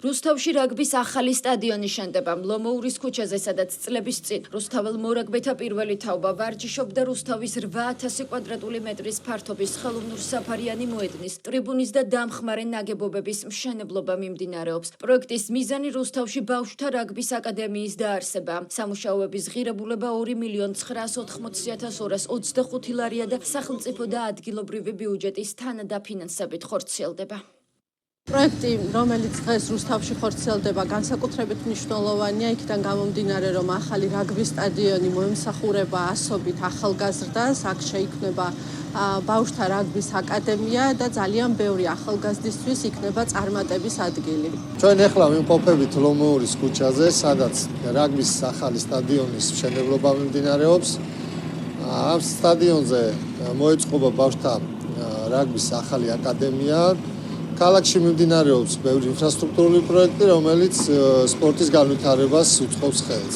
რუსთავში რაგბის ახალი სტადიონი შენდება ლომოურის ქუჩაზე, სადაც წლების წინ რუსთაველ მორაგბეთა პირველი თაობა ვარჯიშობდა რუსთავის 8000 კვადრატული მეტრის ფართობის ხელოვნურ საფარიანი მოედნის ტრიბუნის და დამხმარე ნაგებობების მშენებლობა მიმდინარეობს. პროექტის მიზანი რუსთავში ბავშვთა რაგბის აკადემიის დაარსება. სამუშაოების ღირებულება 2,480,225 ლარია და სახელმწიფო და ადგილობრივი ბიუჯეტის თანადაფინანსებით ხორციელდება. პროექტი, რომელიც დღეს რუსთავში ხორციელდება, განსაკუთრებით მნიშვნელოვანია, იქიდან გამომდინარე, რომ ახალი რაგბის სტადიონი მოემსახურება ასობით ახალგაზრდას, აქ შეიქმნება ბავშვთა რაგბის აკადემია და ძალიან ბევრი ახალგაზრდისთვის იქნება წარმატების ადგილი. ჩვენ ახლა ვიმყოფებით ლომოურის ქუჩაზე, სადაც რაგბის ახალი სტადიონის მშენებლობა მიმდინარეობს. ამ სტადიონზე მოეწყობა ბავშვთა რაგბის ახალი აკადემია. ქალაქში მიმდინარეობს ბევრი ინფრასტრუქტურული პროექტი, რომელიც სპორტის განვითარებას უწყობს ხელს.